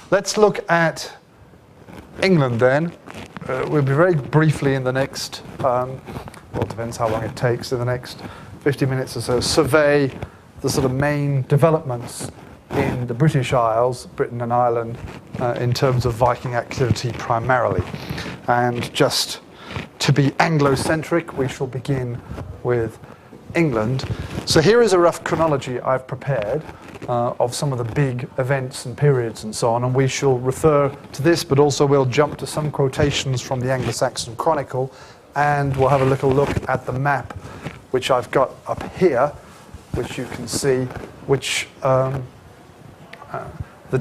let's look at England then. We'll be very briefly in the next, well, it depends how long it takes, in the next 50 minutes or so, survey the sort of main developments in the British Isles, Britain and Ireland, in terms of Viking activity primarily. And just to be Anglo-centric, we shall begin with England. So here is a rough chronology I've prepared of some of the big events and periods and so on, and we shall refer to this, but also we'll jump to some quotations from the Anglo-Saxon Chronicle, and we'll have a little look at the map which I've got up here, which you can see, which the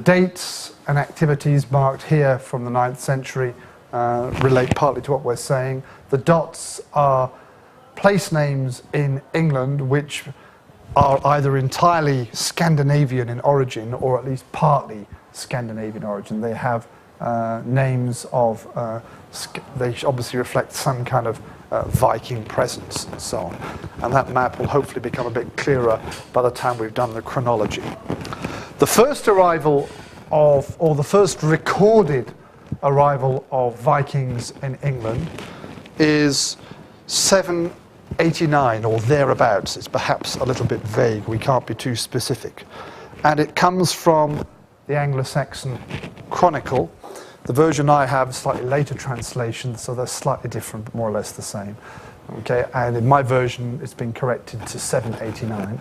dates and activities marked here from the 9th century relate partly to what we're saying. The dots are place names in England which are either entirely Scandinavian in origin or at least partly Scandinavian origin. They have names of, they obviously reflect some kind of Viking presence and so on. And that map will hopefully become a bit clearer by the time we've done the chronology. The first arrival of, or the first recorded arrival of Vikings in England is 789 or thereabouts. It's perhaps a little bit vague, we can't be too specific. And it comes from the Anglo-Saxon Chronicle. The version I have is slightly later translation, so they're slightly different, but more or less the same. Okay, and in my version, it's been corrected to 789.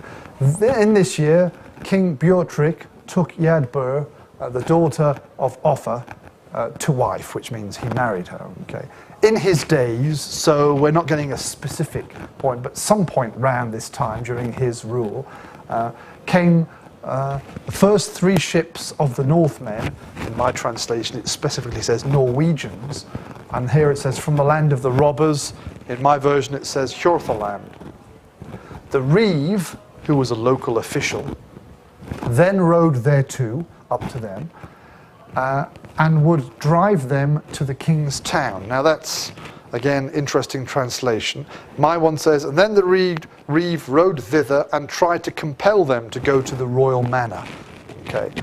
In this year, King Beorhtric took Eadbert, the daughter of Offa, to wife, which means he married her. Okay, in his days, so we're not getting a specific point, but some point round this time during his rule, came the first 3 ships of the Northmen. In my translation, it specifically says Norwegians, and here it says from the land of the robbers. In my version, it says Hjorthaland. The Reeve, who was a local official, then rode thereto, up to them, and would drive them to the king's town. Now that's, again, interesting translation. My one says, and then the Reeve rode thither and tried to compel them to go to the royal manor. Okay.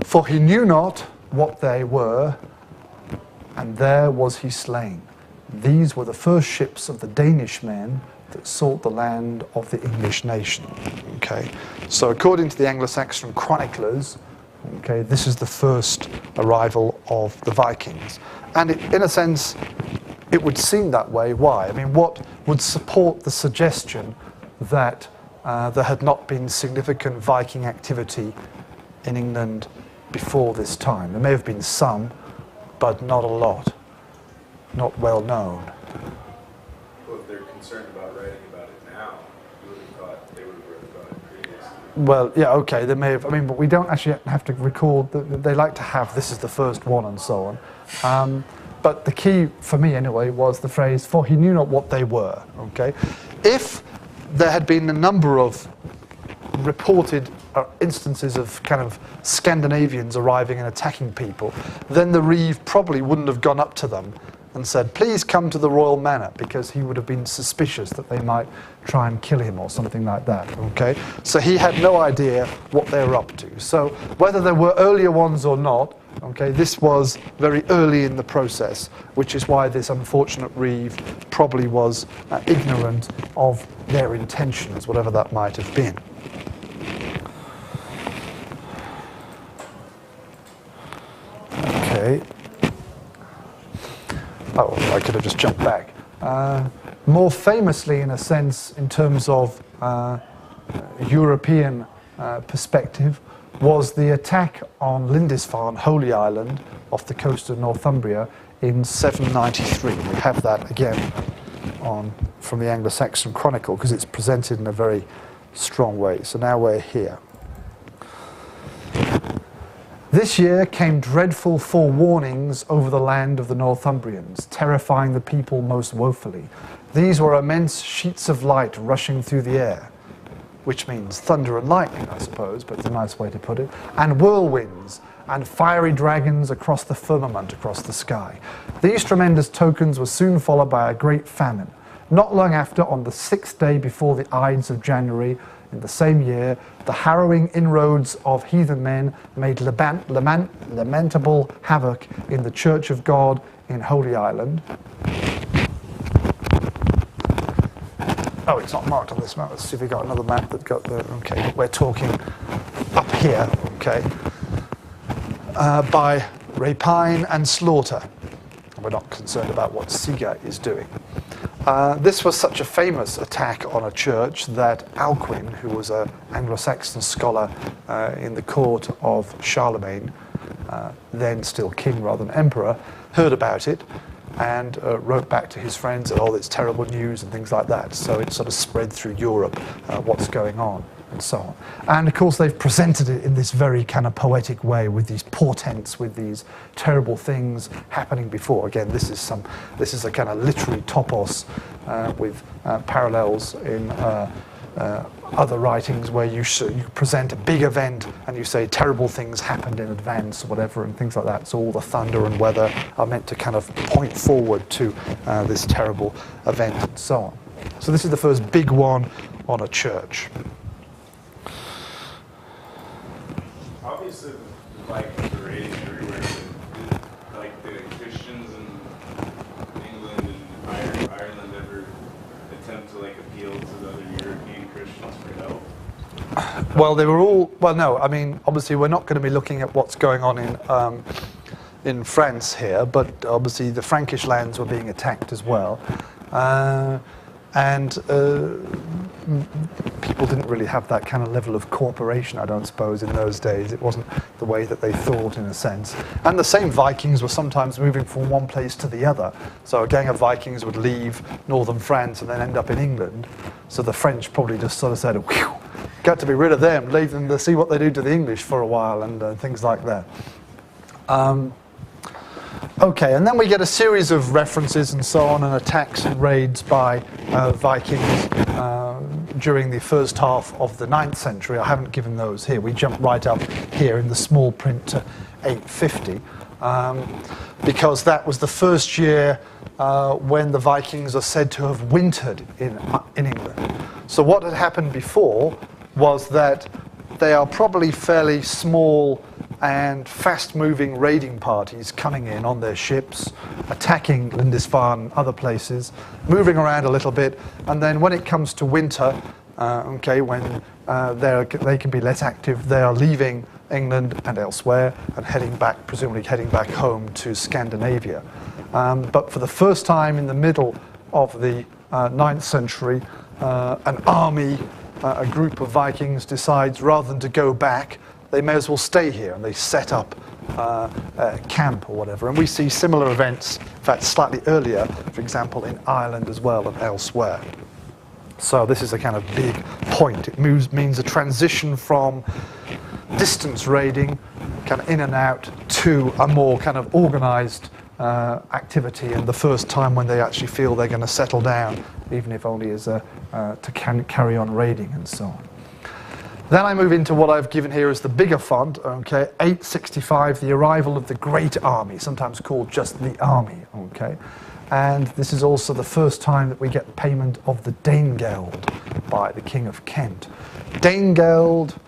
For he knew not what they were, and there was he slain. These were the first ships of the Danish men that sought the land of the English nation. Okay. So according to the Anglo-Saxon chroniclers, okay, this is the first arrival of the Vikings. And in a sense, it would seem that way. Why? I mean, what would support the suggestion that there had not been significant Viking activity in England before this time? There may have been some, but not a lot, not well known. Well, if they're concerned about writing about it now, you would have thought they would have written about it previously. Well, yeah, okay, they may have, I mean, but we don't actually have to record, they like to have, this is the first one and so on. But the key, for me anyway, was the phrase, for he knew not what they were, okay? If there had been a number of reported instances of kind of Scandinavians arriving and attacking people, then the Reeve probably wouldn't have gone up to them and said, please come to the royal manor, because he would have been suspicious that they might try and kill him or something like that, okay? So he had no idea what they were up to. So whether there were earlier ones or not, okay, this was very early in the process, which is why this unfortunate Reeve probably was ignorant of their intentions, whatever that might have been. Okay. Oh, I could have just jumped back. More famously, in a sense, in terms of European perspective, was the attack on Lindisfarne, Holy Island, off the coast of Northumbria in 793. We have that again from the Anglo-Saxon Chronicle, because it's presented in a very strong way. So now we're here. This year came dreadful forewarnings over the land of the Northumbrians, terrifying the people most woefully. These were immense sheets of light rushing through the air, which means thunder and lightning, I suppose, but it's a nice way to put it, and whirlwinds, and fiery dragons across the firmament, across the sky. These tremendous tokens were soon followed by a great famine. Not long after, on the 6th day before the Ides of January, in the same year, the harrowing inroads of heathen men made lamentable havoc in the Church of God in Holy Island. Oh, it's not marked on this map. Let's see if we got another map that got the... Okay, we're talking up here, okay, by rapine and slaughter. We're not concerned about what Siga is doing. This was such a famous attack on a church that Alcuin, who was an Anglo-Saxon scholar in the court of Charlemagne, then still king rather than emperor, heard about it and wrote back to his friends and all this terrible news and things like that. So it sort of spread through Europe, what's going on and so on. And of course they've presented it in this very kind of poetic way with these portents, with these terrible things happening before. Again, this is a kind of literary topos with parallels in other writings where you present a big event and you say terrible things happened in advance or whatever and things like that. So all the thunder and weather are meant to kind of point forward to this terrible event and so on. So this is the first big one on a church. Obviously, the Vikings were raised everywhere, but like the Christians in England and Ireland ever attempt to like appeal to the other European Christians for help? Well, they were all, well, no, I mean, obviously we're not going to be looking at what's going on in France here, but obviously the Frankish lands were being attacked as well. And people didn't really have that kind of level of cooperation, I don't suppose, in those days. It wasn't the way that they thought, in a sense. And the same Vikings were sometimes moving from one place to the other. So a gang of Vikings would leave northern France and then end up in England. So the French probably just sort of said, whew, got to be rid of them, leave them to see what they do to the English for a while, and things like that. Okay, and then we get a series of references and so on, and attacks and raids by Vikings during the first half of the 9th century. I haven't given those here. We jump right up here in the small print to 850, because that was the first year when the Vikings are said to have wintered in England. So what had happened before was that they are probably fairly small and fast-moving raiding parties coming in on their ships, attacking Lindisfarne and other places, moving around a little bit, and then when it comes to winter, okay, when they can be less active, they are leaving England and elsewhere and heading back, presumably heading back home to Scandinavia. But for the first time in the middle of the 9th century, an army, a group of Vikings decides rather than to go back, they may as well stay here, and they set up a camp or whatever. And we see similar events, in fact, slightly earlier, for example, in Ireland as well and elsewhere. So this is a kind of big point. It means a transition from distance raiding, kind of in and out, to a more kind of organized activity, and the first time when they actually feel they're going to settle down, even if only as to carry on raiding and so on. Then I move into what I've given here as the bigger font, okay, 865, the arrival of the Great Army, sometimes called just the Army, okay. And this is also the first time that we get payment of the Danegeld by the King of Kent. Danegeld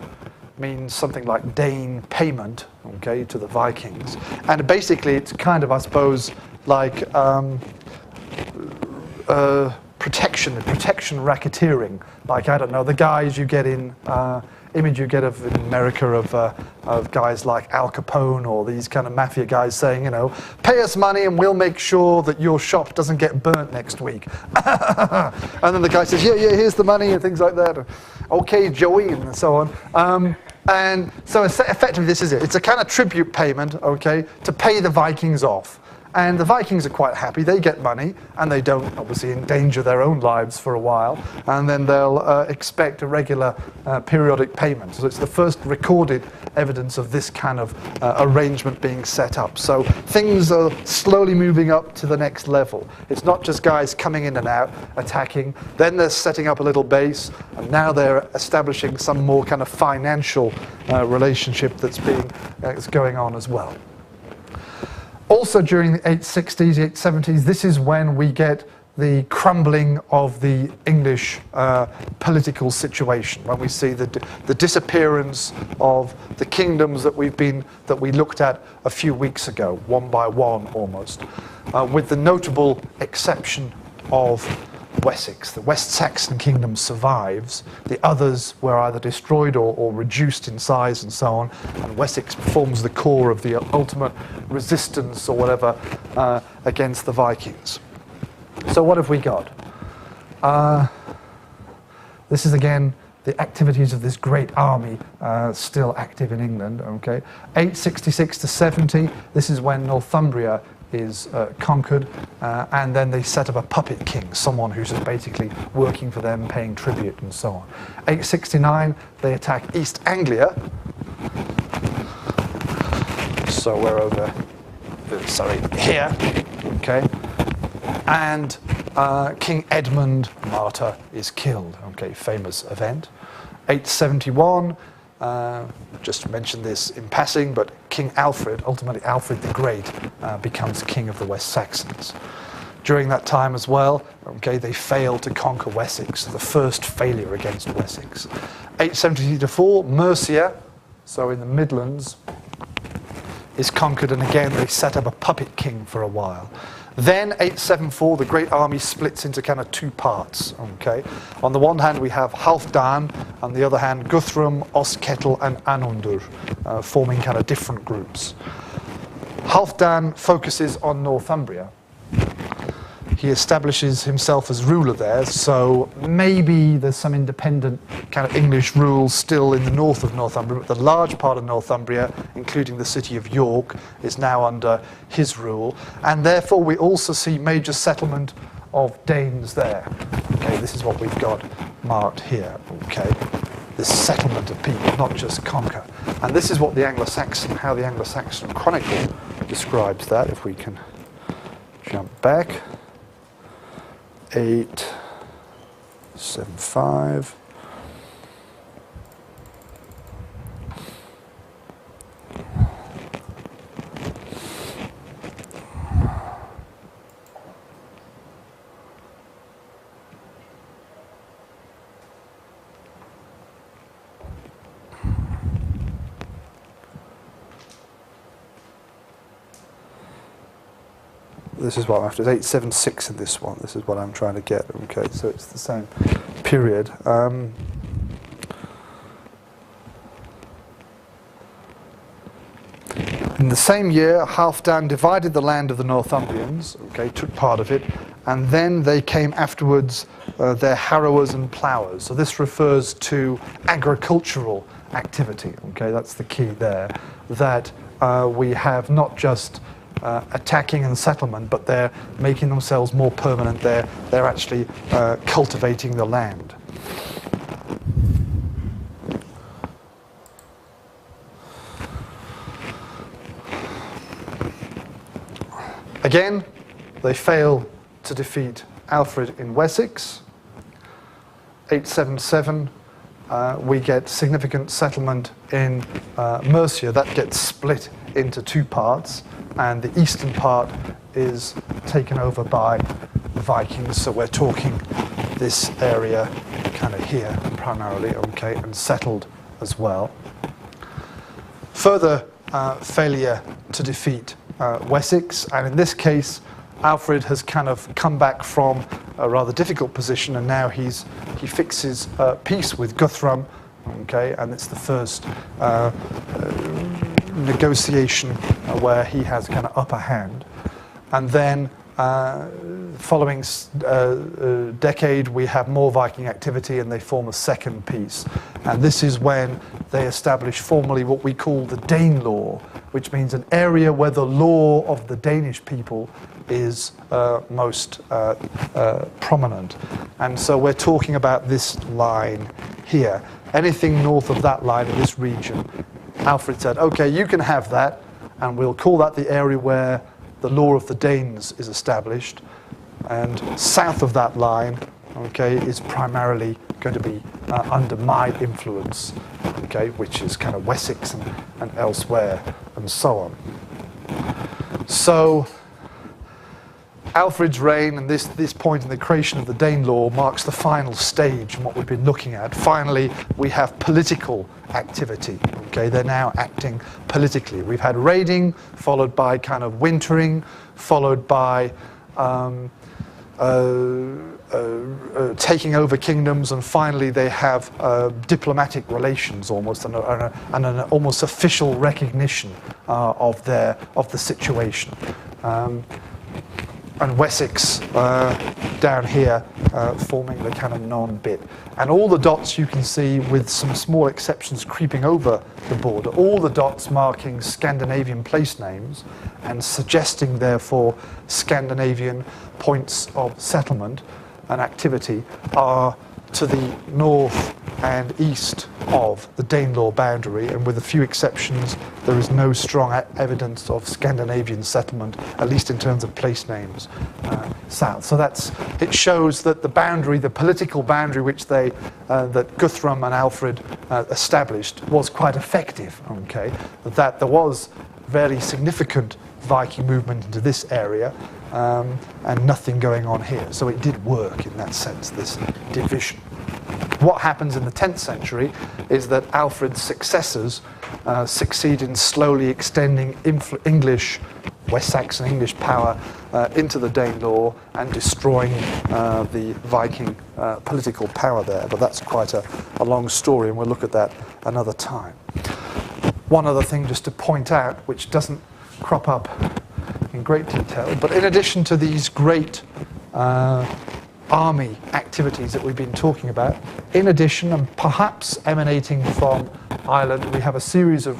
means something like Dane payment, okay, to the Vikings. And basically it's kind of, I suppose, like protection racketeering. Like, I don't know, the guys you get in, image you get of in America of guys like Al Capone or these kind of mafia guys saying, you know, pay us money and we'll make sure that your shop doesn't get burnt next week. And then the guy says, yeah, here's the money and things like that. Okay, Joey, and so on. And so effectively this is it. It's a kind of tribute payment, okay, to pay the Vikings off. And the Vikings are quite happy. They get money, and they don't obviously endanger their own lives for a while. And then they'll expect a regular periodic payment. So it's the first recorded evidence of this kind of arrangement being set up. So things are slowly moving up to the next level. It's not just guys coming in and out, attacking. Then they're setting up a little base, and now they're establishing some more kind of financial relationship that's going on as well. Also during the 860s, 870s, this is when we get the crumbling of the English political situation, when we see the disappearance of the kingdoms that we looked at a few weeks ago, one by one almost, with the notable exception of Wessex. The West Saxon kingdom survives. The others were either destroyed or reduced in size and so on, and Wessex forms the core of the ultimate resistance or whatever against the Vikings. So what have we got? This is again the activities of this great army still active in England. Okay, 866 to 70. This is when Northumbria is conquered, and then they set up a puppet king, someone who's just basically working for them, paying tribute and so on. 869, they attack East Anglia. So we're over, sorry, here. Okay. And King Edmund, martyr, is killed. Okay, famous event. 871, just to mention this in passing, but King Alfred, ultimately Alfred the Great, becomes king of the West Saxons. During that time as well, okay, they fail to conquer Wessex, the first failure against Wessex. 874, Mercia, so in the Midlands, is conquered, and again they set up a puppet king for a while. Then 874, the great army splits into kind of two parts. Okay, on the one hand we have Halfdan, on the other hand Guthrum, Ostkettel, and Anundur, forming kind of different groups. Halfdan focuses on Northumbria. He establishes himself as ruler there, so maybe there's some independent kind of English rule still in the north of Northumbria, but the large part of Northumbria, including the city of York, is now under his rule, and therefore we also see major settlement of Danes there. Okay, this is what we've got marked here. Okay, this settlement of people, not just conquer, and this is what the Anglo-Saxon, how the Anglo-Saxon Chronicle describes that. If we can jump back. 875. This is what I'm after. It's 876 in this one. This is what I'm trying to get. Okay, so it's the same period. In the same year, Halfdan divided the land of the Northumbrians. Okay, took part of it, and then they came afterwards, their harrowers and ploughers. So this refers to agricultural activity. Okay, that's the key there. That we have not just attacking and settlement, but they're making themselves more permanent. They're actually cultivating the land. Again, they fail to defeat Alfred in Wessex. 877, we get significant settlement in Mercia. That gets split into two parts, and the eastern part is taken over by the Vikings. So we're talking this area kind of here primarily, okay, and settled as well. Further failure to defeat Wessex, and in this case Alfred has kind of come back from a rather difficult position, and now he fixes peace with Guthrum, okay, and it's the first negotiation where he has kind of upper hand. And then following decade we have more Viking activity, and they form a second peace, and this is when they establish formally what we call the Danelaw, which means an area where the law of the Danish people is most prominent. And so we're talking about this line here. Anything north of that line in this region, Alfred said, okay, you can have that, and we'll call that the area where the law of the Danes is established. And south of that line, okay, is primarily going to be under my influence, okay, which is kind of Wessex and elsewhere, and so on. So Alfred's reign and this point in the creation of the Danelaw marks the final stage in what we've been looking at. Finally, we have political activity. Okay, they're now acting politically. We've had raiding, followed by kind of wintering, followed by taking over kingdoms, and finally they have diplomatic relations almost, and an almost official recognition of the situation. And Wessex down here forming the kind of non-bit. And all the dots you can see, with some small exceptions creeping over the border, all the dots marking Scandinavian place names and suggesting therefore Scandinavian points of settlement and activity are to the north and east of the Danelaw boundary, and with a few exceptions, there is no strong evidence of Scandinavian settlement, at least in terms of place names, south. So it shows that the boundary, the political boundary which that Guthrum and Alfred established, was quite effective. Okay, that there was very significant Viking movement into this area, and nothing going on here. So it did work in that sense, this division. What happens in the 10th century is that Alfred's successors succeed in slowly extending English, West Saxon English power into the Danelaw and destroying the Viking political power there. But that's quite a long story, and we'll look at that another time. One other thing just to point out, which doesn't crop up in great detail, but in addition to these great army activities that we've been talking about, in addition, and perhaps emanating from Ireland, we have a series of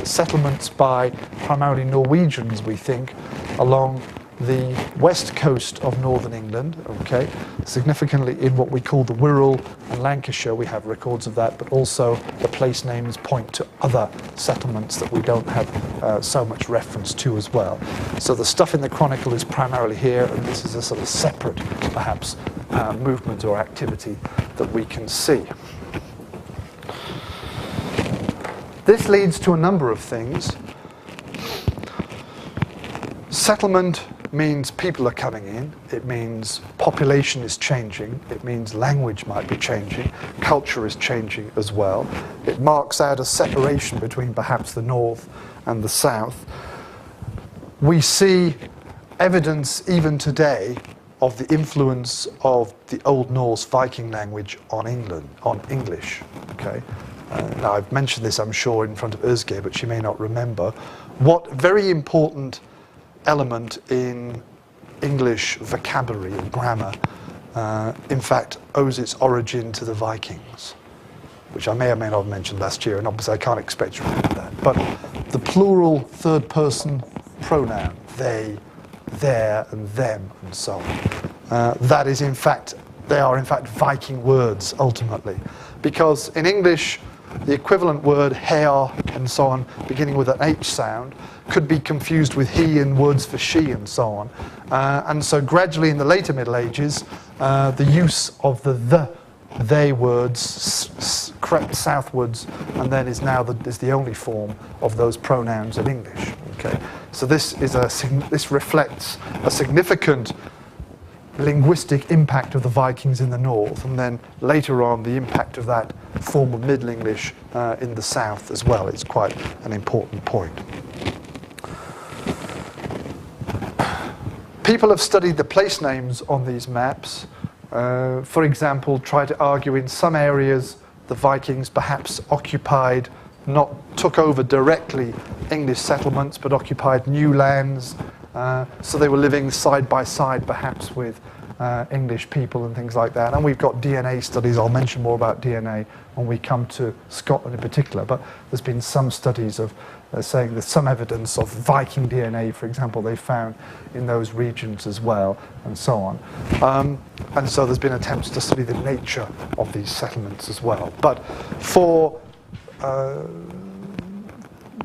settlements by primarily Norwegians, we think, along the west coast of northern England, okay, significantly in what we call the Wirral and Lancashire. We have records of that, but also the place names point to other settlements that we don't have so much reference to as well. So the stuff in the chronicle is primarily here, and this is a sort of separate, perhaps, movement or activity that we can see. This leads to a number of things. Settlement means people are coming in, it means population is changing, it means language might be changing, culture is changing as well. It marks out a separation between perhaps the north and the south. We see evidence even today of the influence of the Old Norse Viking language on English. Okay? Now I've mentioned this, I'm sure, in front of Özge, but she may not remember. What very important element in English vocabulary and grammar, in fact, owes its origin to the Vikings, which I may or may not have mentioned last year, and obviously I can't expect you to remember that. But the plural third person pronoun, they, their, and them, and so on, that is in fact, they are in fact Viking words ultimately, because in English the equivalent word hair and so on, beginning with an H sound, could be confused with he and words for she and so on. And so gradually in the later Middle Ages, the use of the they words crept southwards, and then is now is the only form of those pronouns in English. Okay, so this reflects a significant linguistic impact of the Vikings in the north, and then later on the impact of that form of Middle English in the south as well. It's quite an important point. People have studied the place names on these maps. For example, try to argue in some areas the Vikings perhaps took over directly English settlements, but occupied new lands. So they were living side by side perhaps with English people and things like that. And we've got DNA studies. I'll mention more about DNA when we come to Scotland in particular. But there's been some studies of saying there's some evidence of Viking DNA, for example, they found in those regions as well, and so on. And so there's been attempts to study the nature of these settlements as well. But for the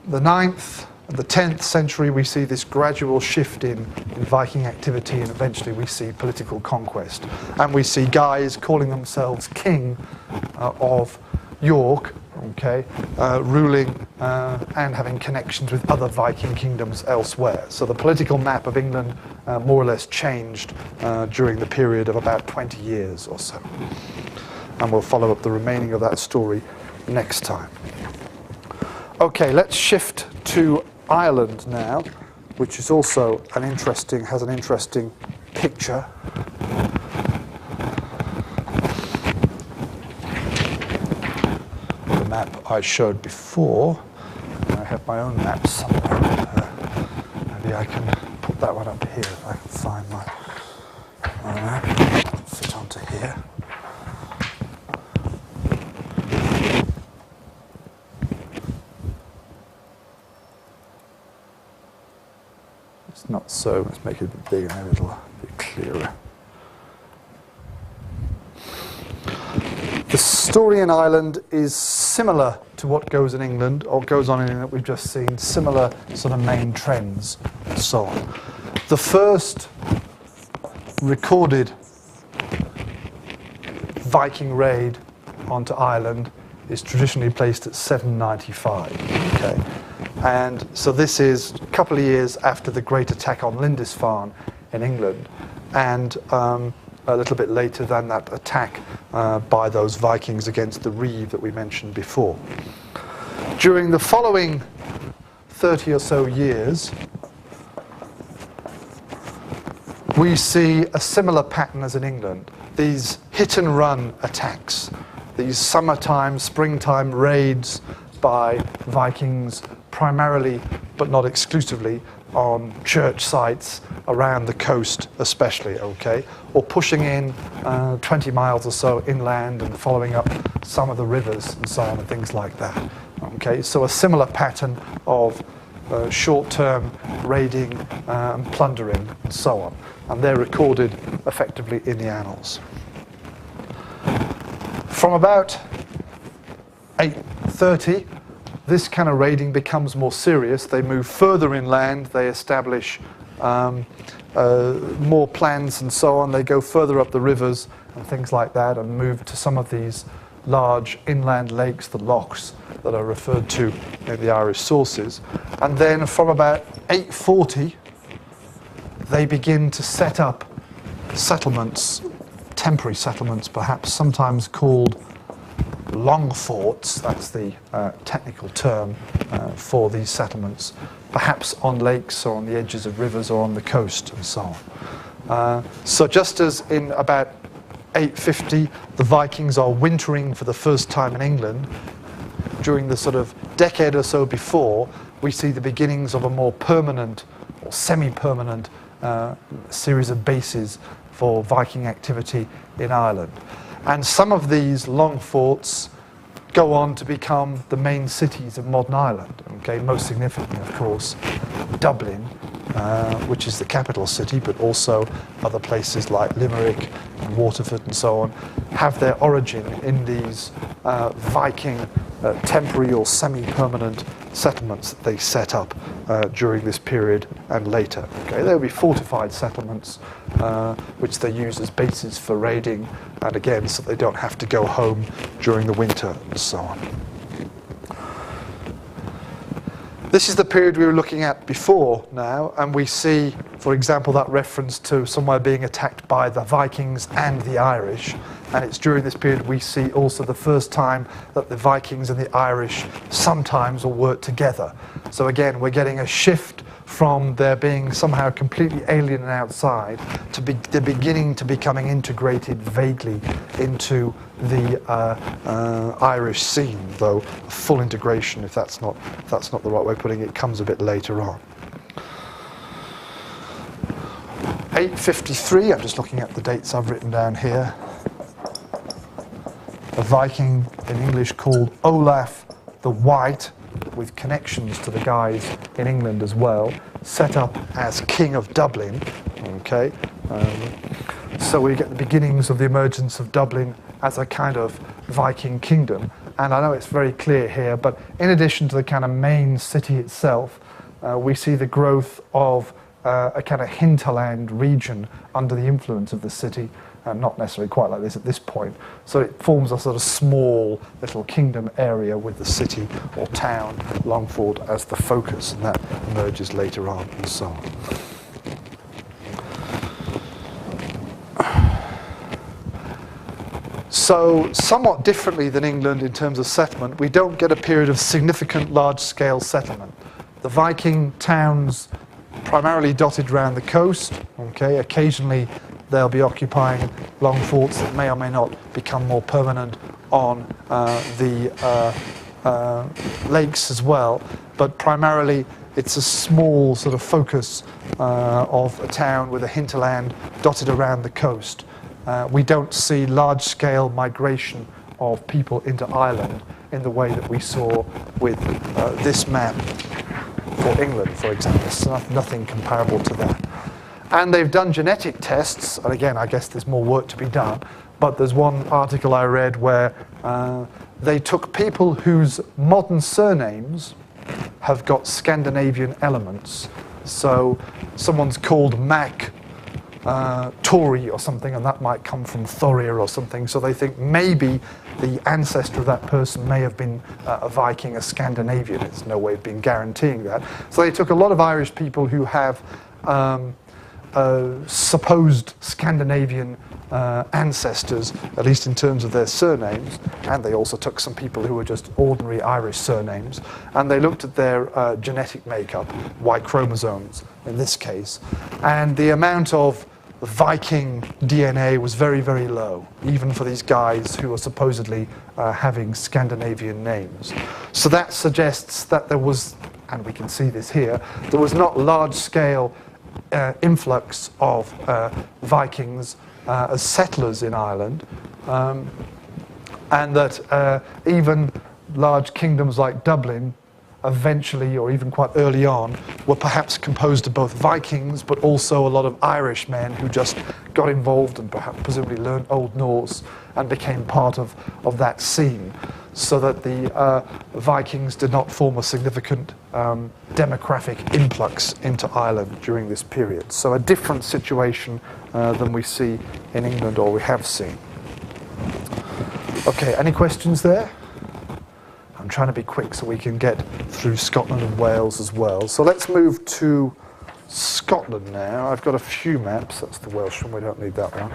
9th and the 10th century, we see this gradual shift in Viking activity, and eventually we see political conquest. And we see guys calling themselves king of York, okay, ruling and having connections with other Viking kingdoms elsewhere. So the political map of England more or less changed during the period of about 20 years or so. And we'll follow up the remaining of that story next time. Okay, let's shift to Ireland now, which is also has an interesting picture. The map I showed before. I have my own map somewhere. Maybe I can put that one up here if I can find my map. Fit onto here. It's not so. Let's make it a bit bigger, maybe it'll be clearer. The story in Ireland is similar to what goes in England, or goes on in England that we've just seen, similar sort of main trends and so on. The first recorded Viking raid onto Ireland is traditionally placed at 795. Okay? And so this is a couple of years after the great attack on Lindisfarne in England, and a little bit later than that attack by those Vikings against the Reeve that we mentioned before. During the following 30 or so years, we see a similar pattern as in England. These hit-and-run attacks, these summertime, springtime raids by Vikings, primarily, but not exclusively, on church sites around the coast especially, okay? Or pushing in 20 miles or so inland and following up some of the rivers and so on and things like that, okay? So a similar pattern of short-term raiding and plundering and so on. And they're recorded effectively in the annals. From about 830, this kind of raiding becomes more serious. They move further inland, they establish more plans and so on. They go further up the rivers and things like that and move to some of these large inland lakes, the lochs, that are referred to in the Irish sources. And then from about 840, they begin to set up settlements, temporary settlements perhaps, sometimes called long forts, that's the technical term for these settlements, perhaps on lakes or on the edges of rivers or on the coast and so on. So just as in about 850 the Vikings are wintering for the first time in England, during the sort of decade or so before, we see the beginnings of a more permanent or semi-permanent series of bases for Viking activity in Ireland. And some of these long forts go on to become the main cities of modern Ireland. Okay, most significantly, of course, Dublin, which is the capital city, but also other places like Limerick and Waterford and so on, have their origin in these Viking temporary or semi-permanent settlements that they set up during this period and later. Okay, there will be fortified settlements which they use as bases for raiding, and again, so they don't have to go home during the winter and so on. This is the period we were looking at before now, and we see, for example, that reference to somewhere being attacked by the Vikings and the Irish. And it's during this period we see also the first time that the Vikings and the Irish sometimes will work together. So again, we're getting a shift from there being somehow completely alien and outside to the beginning to becoming integrated vaguely into the Irish scene, though full integration, if that's not the right way of putting it, comes a bit later on. 853, I'm just looking at the dates I've written down here. A Viking in English called Olaf the White, with connections to the guys in England as well, set up as King of Dublin. Okay, so we get the beginnings of the emergence of Dublin as a kind of Viking kingdom. And I know it's very clear here, but in addition to the kind of main city itself, we see the growth of a kind of hinterland region under the influence of the city, and not necessarily quite like this at this point. So it forms a sort of small little kingdom area with the city or town, Longford, as the focus, and that emerges later on and so on. So somewhat differently than England in terms of settlement, we don't get a period of significant large-scale settlement. The Viking towns primarily dotted around the coast. Okay, occasionally they'll be occupying long forts that may or may not become more permanent on the lakes as well. But primarily it's a small sort of focus of a town with a hinterland dotted around the coast. We don't see large-scale migration of people into Ireland in the way that we saw with this map for England, for example. So nothing comparable to that. And they've done genetic tests, and again, I guess there's more work to be done, but there's one article I read where they took people whose modern surnames have got Scandinavian elements. So someone's called Mac Tory or something, and that might come from Thorir or something. So they think maybe the ancestor of that person may have been a Viking, a Scandinavian. It's no way of being guaranteeing that. So they took a lot of Irish people who have supposed Scandinavian ancestors, at least in terms of their surnames, and they also took some people who were just ordinary Irish surnames, and they looked at their genetic makeup, Y chromosomes in this case, and the amount of Viking DNA was very, very low, even for these guys who are supposedly having Scandinavian names. So that suggests that there was, and we can see this here, there was not large-scale influx of Vikings as settlers in Ireland, and that even large kingdoms like Dublin eventually, or even quite early on, were perhaps composed of both Vikings but also a lot of Irish men who just got involved and perhaps presumably learned Old Norse and became part of that scene, so that the Vikings did not form a significant demographic influx into Ireland during this period. So a different situation than we see in England, or we have seen. Okay, any questions there? I'm trying to be quick so we can get through Scotland and Wales as well. So let's move to Scotland now. I've got a few maps. That's the Welsh one. We don't need that one.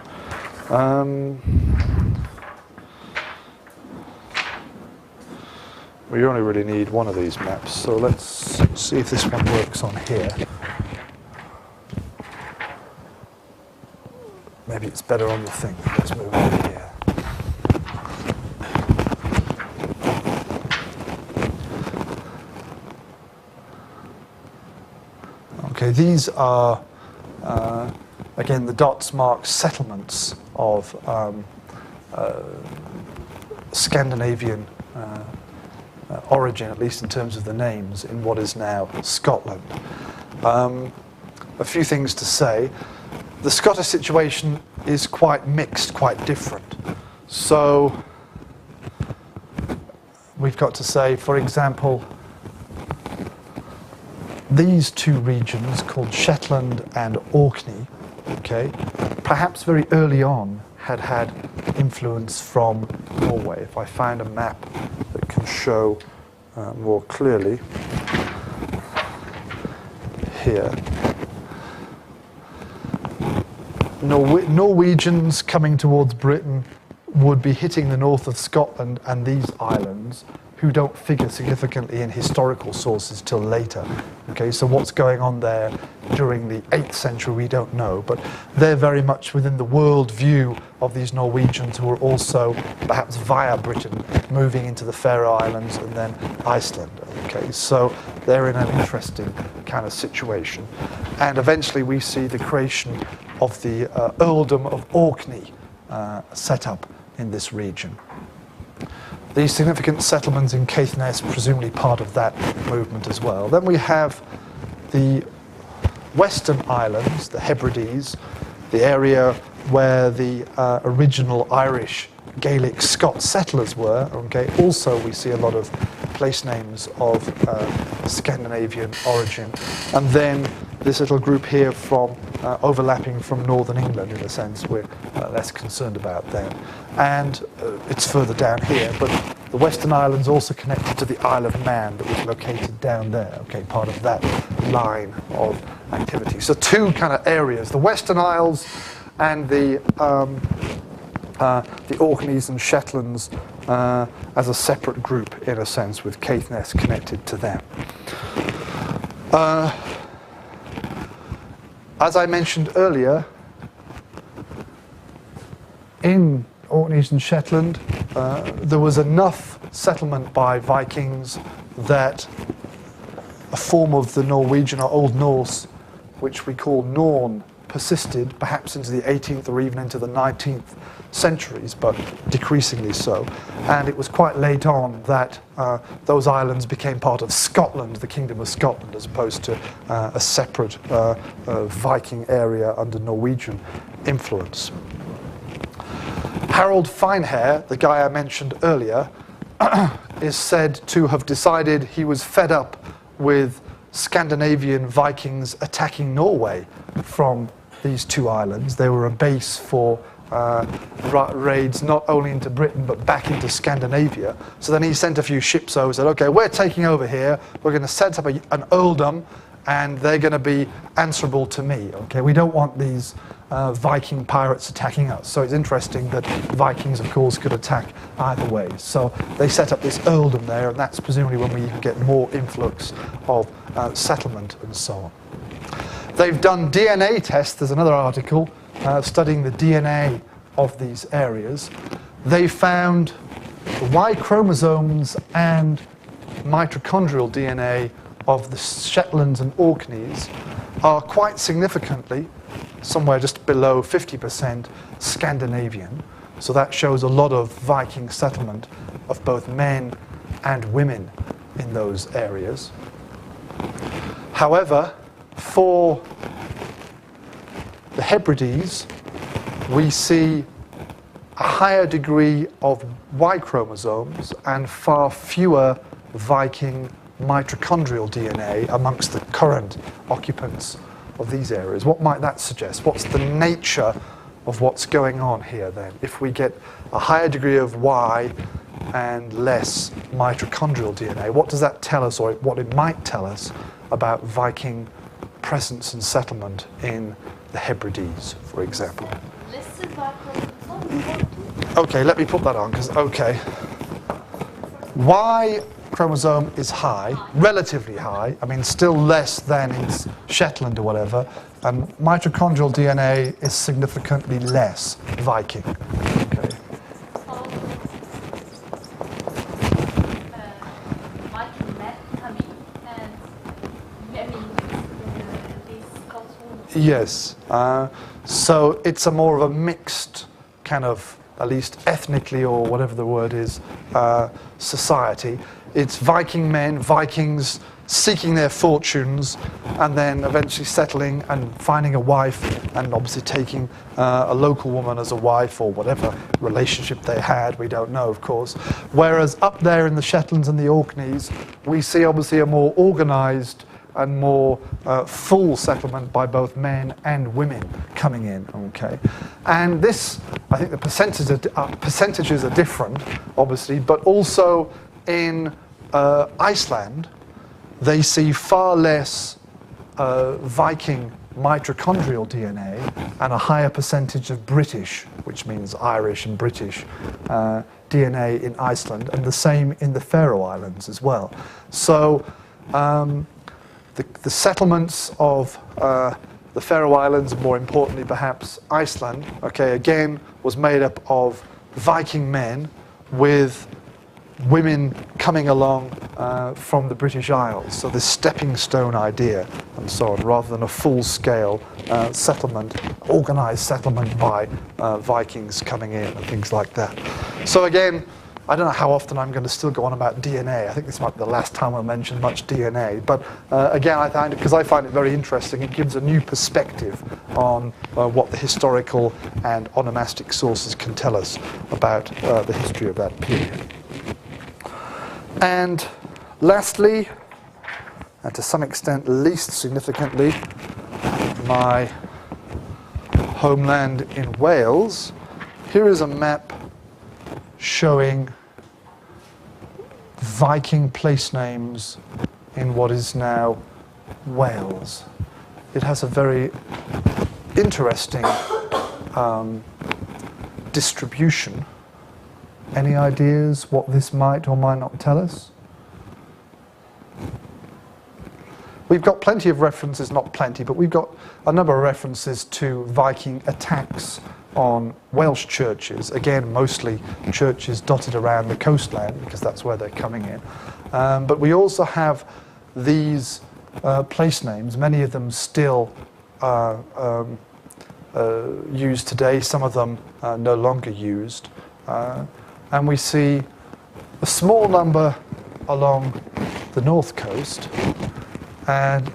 We only really need one of these maps. So let's see if this one works on here. Maybe it's better on the thing. Let's move over here. Okay, these are, again, the dots mark settlements of Scandinavian origin, at least in terms of the names, in what is now Scotland. A few things to say. The Scottish situation is quite mixed, quite different. So we've got to say, for example, these two regions called Shetland and Orkney, okay, perhaps very early on had influence from Norway. If I find a map that can show more clearly here. Norwegians coming towards Britain would be hitting the north of Scotland and these islands, who don't figure significantly in historical sources till later. Okay, so what's going on there during the 8th century, we don't know, but they're very much within the world view of these Norwegians, who are also, perhaps via Britain, moving into the Faroe Islands and then Iceland. Okay, so they're in an interesting kind of situation. And eventually we see the creation of the earldom of Orkney set up in this region. The significant settlements in Caithness, presumably part of that movement as well. Then we have the Western Islands, the Hebrides, the area where the original Irish Gaelic Scots settlers were. Okay, also we see a lot of place names of Scandinavian origin. And then this little group here from overlapping from northern England, in a sense, we're less concerned about them. And it's further down here, but the Western Islands also connected to the Isle of Man that was located down there, okay, part of that line of activity. So two kind of areas, the Western Isles and the Orkneys and Shetlands as a separate group, in a sense, with Caithness connected to them. As I mentioned earlier, in Orkneys and Shetland, there was enough settlement by Vikings that a form of the Norwegian or Old Norse, which we call Norn, persisted perhaps into the 18th or even into the 19th centuries, but decreasingly so. And it was quite late on that those islands became part of Scotland, the Kingdom of Scotland, as opposed to a separate Viking area under Norwegian influence. Harold Finehair, the guy I mentioned earlier, is said to have decided he was fed up with Scandinavian Vikings attacking Norway from these two islands. They were a base for raids not only into Britain but back into Scandinavia. So then he sent a few ships over and said, okay, we're taking over here, we're going to set up an earldom and they're going to be answerable to me. Okay, we don't want these Viking pirates attacking us. So it's interesting that Vikings, of course, could attack either way. So they set up this earldom there, and that's presumably when we get more influx of settlement and so on. They've done DNA tests. There's another article studying the DNA of these areas. They found Y chromosomes and mitochondrial DNA of the Shetlands and Orkneys are quite significantly, somewhere just below 50% Scandinavian. So that shows a lot of Viking settlement of both men and women in those areas. However, for the Hebrides, we see a higher degree of Y chromosomes and far fewer Viking mitochondrial DNA amongst the current occupants of these areas. What might that suggest? What's the nature of what's going on here then? If we get a higher degree of Y and less mitochondrial DNA, what does that tell us, or what it might tell us about Viking presence and settlement in the Hebrides, for example? Okay, let me put that on, because, okay. Y chromosome is high, relatively high, I mean still less than in Shetland or whatever, and mitochondrial DNA is significantly less Viking. Okay. Yes, so it's a more of a mixed kind of, at least ethnically or whatever the word is, society. It's Viking men, Vikings seeking their fortunes and then eventually settling and finding a wife and obviously taking a local woman as a wife or whatever relationship they had, we don't know, of course. Whereas up there in the Shetlands and the Orkneys, we see obviously a more organised and more full settlement by both men and women coming in, okay? And this, I think the percentages are different, obviously, but also in Iceland, they see far less Viking mitochondrial DNA and a higher percentage of British, which means Irish and British, DNA in Iceland, and the same in the Faroe Islands as well. So the settlements of the Faroe Islands, more importantly perhaps Iceland, okay, again, was made up of Viking men with women coming along from the British Isles. So this stepping stone idea and so on, rather than a full-scale settlement, organised settlement by Vikings coming in and things like that. So again, I don't know how often I'm going to still go on about DNA. I think this might be the last time I'll mention much DNA. But again, I find it, because I find it very interesting, it gives a new perspective on what the historical and onomastic sources can tell us about the history of that period. And lastly, and to some extent, least significantly, my homeland in Wales. Here is a map showing Viking place names in what is now Wales. It has a very interesting distribution. Any ideas what this might or might not tell us? We've got plenty of references, not plenty, but we've got a number of references to Viking attacks on Welsh churches. Again, mostly churches dotted around the coastline, because that's where they're coming in. But we also have these place names, many of them still used today, some of them no longer used. And we see a small number along the north coast and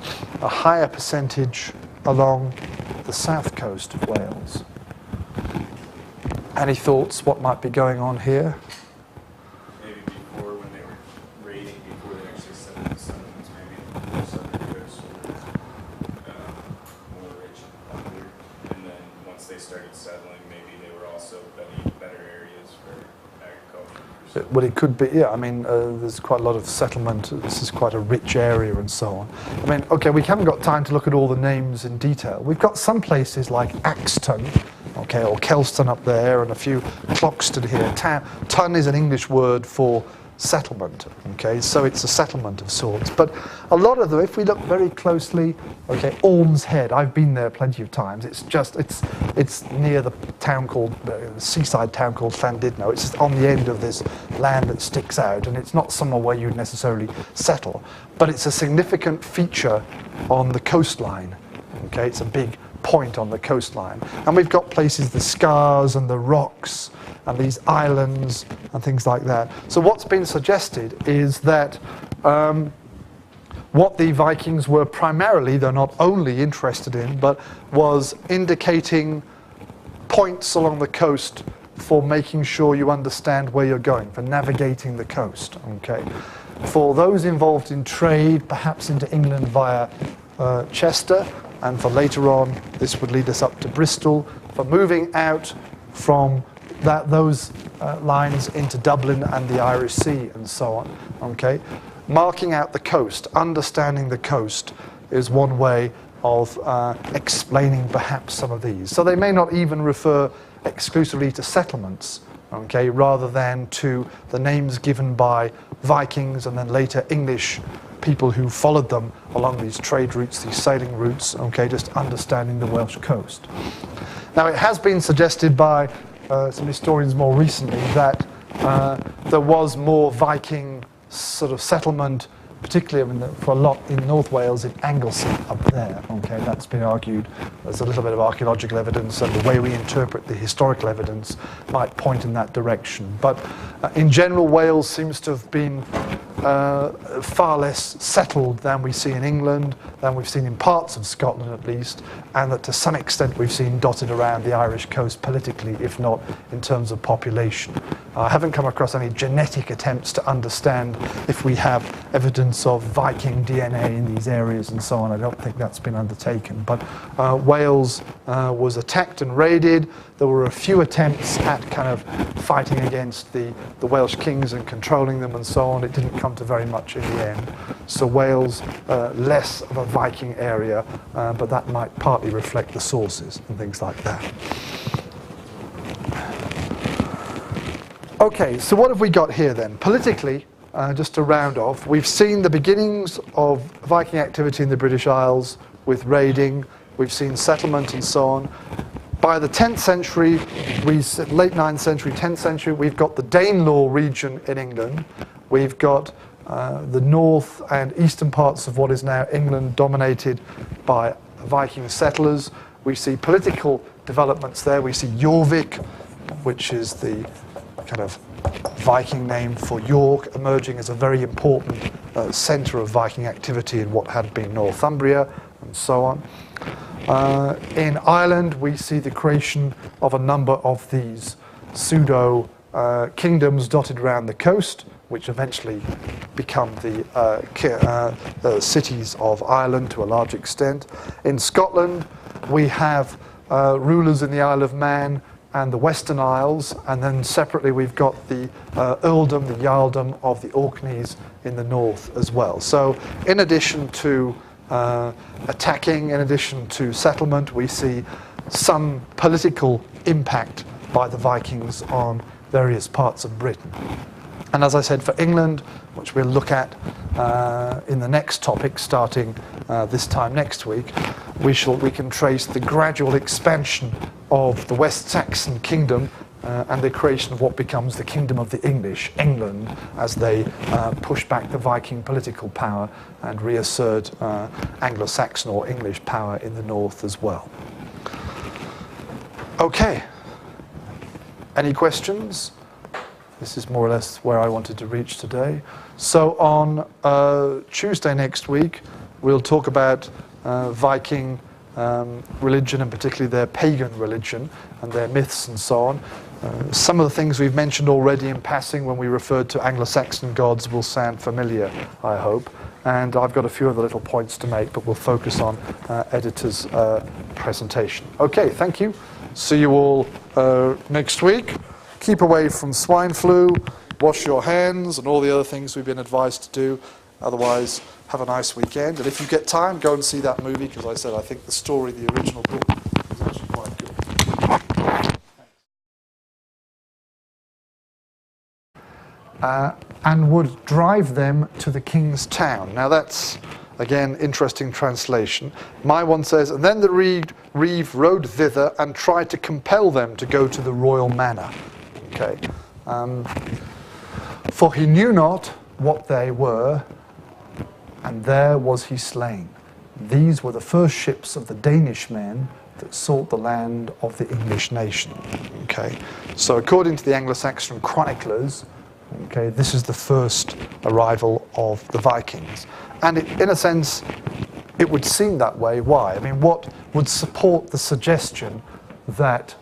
a higher percentage along the south coast of Wales. Any thoughts what might be going on here? Maybe before, when they were raiding, before they actually set up the settlements, maybe the southern coast were more rich and popular. And then once they started settling, maybe they were also better areas for agriculture. Well, it could be, yeah. I mean, there's quite a lot of settlement. This is quite a rich area and so on. I mean, okay, we haven't got time to look at all the names in detail. We've got some places like Axton, okay, or Kelston up there, and a few Cloxton here. Ton is an English word for settlement, okay, so it's a settlement of sorts. But a lot of them, if we look very closely, okay, Orm's Head, I've been there plenty of times. It's just, it's near the town called, seaside town called Llandudno. It's just on the end of this land that sticks out, and it's not somewhere where you'd necessarily settle, but it's a significant feature on the coastline, okay, it's a big point on the coastline. And we've got places, the scars and the rocks and these islands and things like that. So what's been suggested is that what the Vikings were primarily, though not only interested in, but was indicating points along the coast for making sure you understand where you're going, for navigating the coast, okay? For those involved in trade, perhaps into England via Chester, and for later on, this would lead us up to Bristol, for moving out from those lines into Dublin and the Irish Sea and so on, okay? Marking out the coast, understanding the coast is one way of explaining perhaps some of these. So they may not even refer exclusively to settlements, okay, rather than to the names given by Vikings and then later English people who followed them along these trade routes, these sailing routes, okay, just understanding the Welsh coast. Now, it has been suggested by some historians more recently that there was more Viking sort of settlement, particularly for a lot in North Wales, in Anglesey up there. Okay, that's been argued. There's a little bit of archaeological evidence, and the way we interpret the historical evidence might point in that direction. But in general, Wales seems to have been far less settled than we see in England, than we've seen in parts of Scotland at least, and that to some extent we've seen dotted around the Irish coast politically, if not in terms of population. I haven't come across any genetic attempts to understand if we have evidence of Viking DNA in these areas and so on. I don't think that's been undertaken. But Wales was attacked and raided. There were a few attempts at kind of fighting against the Welsh kings and controlling them and so on. It didn't come to very much in the end. So Wales, less of a Viking area, but that might partly reflect the sources and things like that. Okay, so what have we got here then? Politically, just to round off, we've seen the beginnings of Viking activity in the British Isles with raiding. We've seen settlement and so on. By the 10th century, late 9th century, 10th century, we've got the Danelaw region in England. We've got the north and eastern parts of what is now England dominated by Viking settlers. We see political developments there. We see Jorvik, which is the kind of Viking name for York, emerging as a very important centre of Viking activity in what had been Northumbria and so on. In Ireland, we see the creation of a number of these pseudo kingdoms dotted around the coast, which eventually become the cities of Ireland to a large extent. In Scotland, we have rulers in the Isle of Man and the Western Isles, and then separately we've got the earldom, the jarldom of the Orkneys in the north as well. So in addition to attacking, in addition to settlement, we see some political impact by the Vikings on various parts of Britain. And as I said, for England, which we'll look at in the next topic, starting this time next week, we can trace the gradual expansion of the West Saxon kingdom and the creation of what becomes the kingdom of the English, England, as they push back the Viking political power and reassert Anglo-Saxon or English power in the north as well. Okay. Any questions? This is more or less where I wanted to reach today. So on Tuesday next week, we'll talk about Viking religion, and particularly their pagan religion and their myths and so on. Some of the things we've mentioned already in passing when we referred to Anglo-Saxon gods will sound familiar, I hope. And I've got a few other little points to make, but we'll focus on editor's presentation. Okay, thank you. See you all next week. Keep away from swine flu, wash your hands, and all the other things we've been advised to do. Otherwise, have a nice weekend. And if you get time, go and see that movie, because I said I think the story, the original book, is actually quite good. And would drive them to the king's town. Now that's, again, interesting translation. My one says, and then the reeve rode thither and tried to compel them to go to the royal manor. Okay. For he knew not what they were, and there was he slain. These were the first ships of the Danish men that sought the land of the English nation. Okay. So according to the Anglo-Saxon chroniclers, okay, this is the first arrival of the Vikings. And in a sense, it would seem that way. Why? I mean, what would support the suggestion that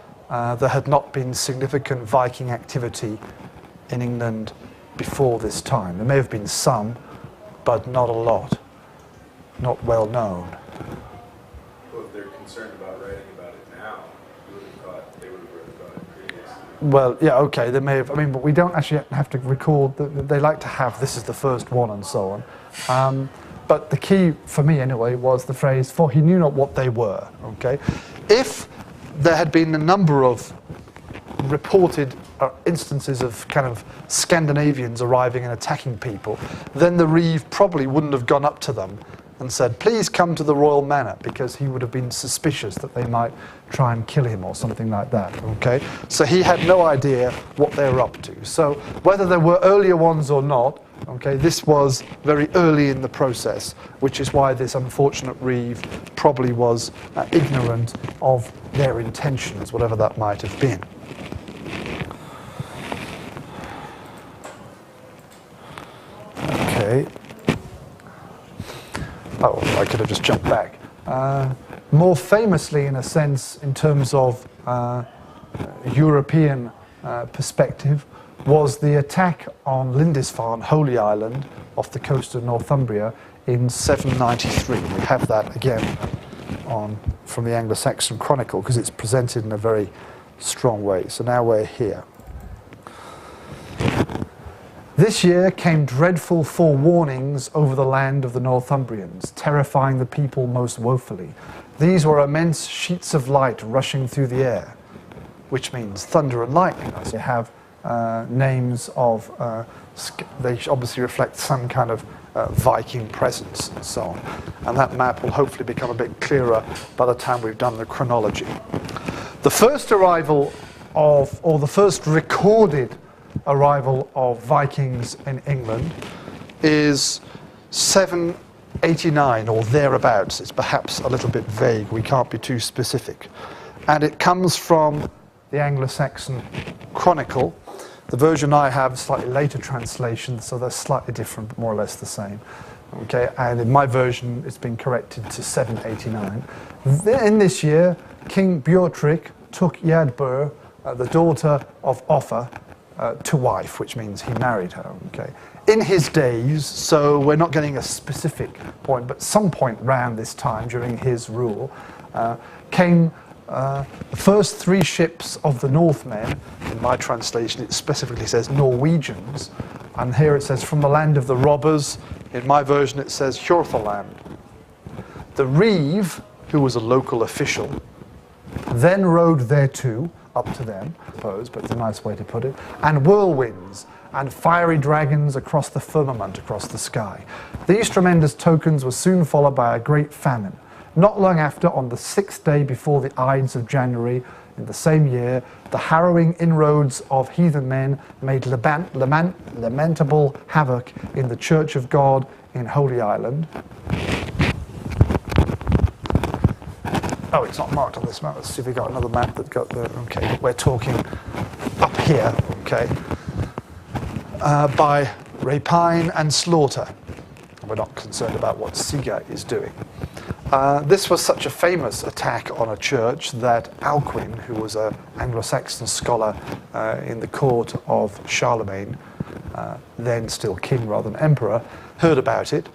there had not been significant Viking activity in England before this time? There may have been some, but not a lot, not well known. Well, if they're concerned about writing about it now, you would have thought they would have written about it previously. Well, yeah, okay, they may have, I mean, but we don't actually have to record, they like to have, this is the first one and so on. But the key, for me anyway, was the phrase, for he knew not what they were, okay? If there had been a number of reported instances of kind of Scandinavians arriving and attacking people, then the reeve probably wouldn't have gone up to them and said, please come to the royal manor, because he would have been suspicious that they might try and kill him or something like that, okay? So he had no idea what they were up to. So whether there were earlier ones or not, okay, this was very early in the process, which is why this unfortunate reeve probably was ignorant of their intentions, whatever that might have been. Okay. Oh, I could have just jumped back. More famously, in a sense, in terms of European perspective, was the attack on Lindisfarne, Holy Island, off the coast of Northumbria in 793. We have that again from the Anglo-Saxon Chronicle, because it's presented in a very strong way. So now we're here. This year came dreadful forewarnings over the land of the Northumbrians, terrifying the people most woefully. These were immense sheets of light rushing through the air, which means thunder and lightning. As they have names of, they obviously reflect some kind of Viking presence and so on. And that map will hopefully become a bit clearer by the time we've done the chronology. The first arrival of, or the first recorded arrival of Vikings in England is 789 or thereabouts. It's perhaps a little bit vague. We can't be too specific. And it comes from the Anglo-Saxon Chronicle. The version I have is slightly later translation, so they're slightly different, but more or less the same. Okay, and in my version, it's been corrected to 789. In this year, King Beorhtric took Eadbert, the daughter of Offa, to wife, which means he married her. Okay. in his days, so we're not getting a specific point, but some point around this time during his rule, came the first 3 ships of the Northmen. In my translation, it specifically says Norwegians, and here it says from the land of the robbers. In my version, it says Hjorthaland. The reeve, who was a local official, then rode thereto, up to them, I suppose, but it's a nice way to put it, and whirlwinds and fiery dragons across the firmament, across the sky. These tremendous tokens were soon followed by a great famine. Not long after, on the 6th day before the Ides of January, in the same year, the harrowing inroads of heathen men made lamentable havoc in the Church of God in Holy Island. Oh, it's not marked on this map. Let's see if we got another map that got there. Okay, we're talking up here, okay, by rapine and slaughter. We're not concerned about what Siga is doing. This was such a famous attack on a church that Alcuin, who was an Anglo-Saxon scholar in the court of Charlemagne, then still king rather than emperor, heard about it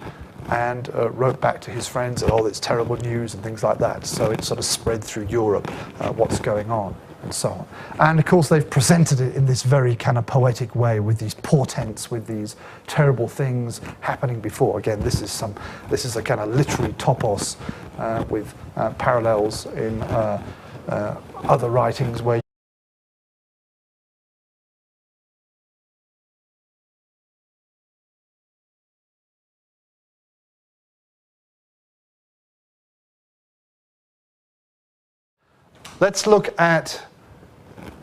and wrote back to his friends that, oh, it's terrible news and things like that. So it sort of spread through Europe, what's going on and so on. And of course they've presented it in this very kind of poetic way with these portents, with these terrible things happening before. Again, this is a kind of literary topos with parallels in other writings where let's look at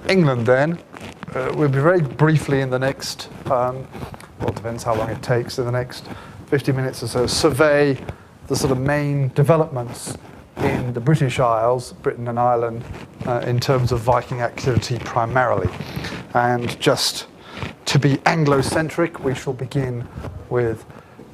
England then. We'll be very briefly in the next, well, it depends how long it takes, in the next 50 minutes or so, survey the sort of main developments in the British Isles, Britain and Ireland, in terms of Viking activity primarily. And just to be Anglo-centric, we shall begin with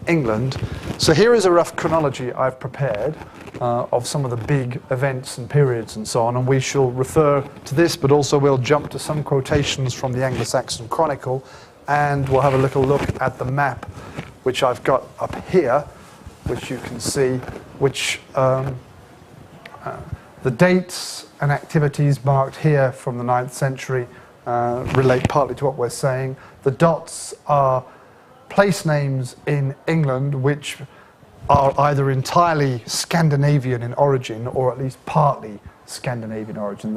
England. So here is a rough chronology I've prepared of some of the big events and periods and so on, and we shall refer to this, but also we'll jump to some quotations from the Anglo-Saxon Chronicle, and we'll have a little look at the map which I've got up here, which you can see, which the dates and activities marked here from the 9th century relate partly to what we're saying. The dots are place names in England which are either entirely Scandinavian in origin or at least partly Scandinavian origin.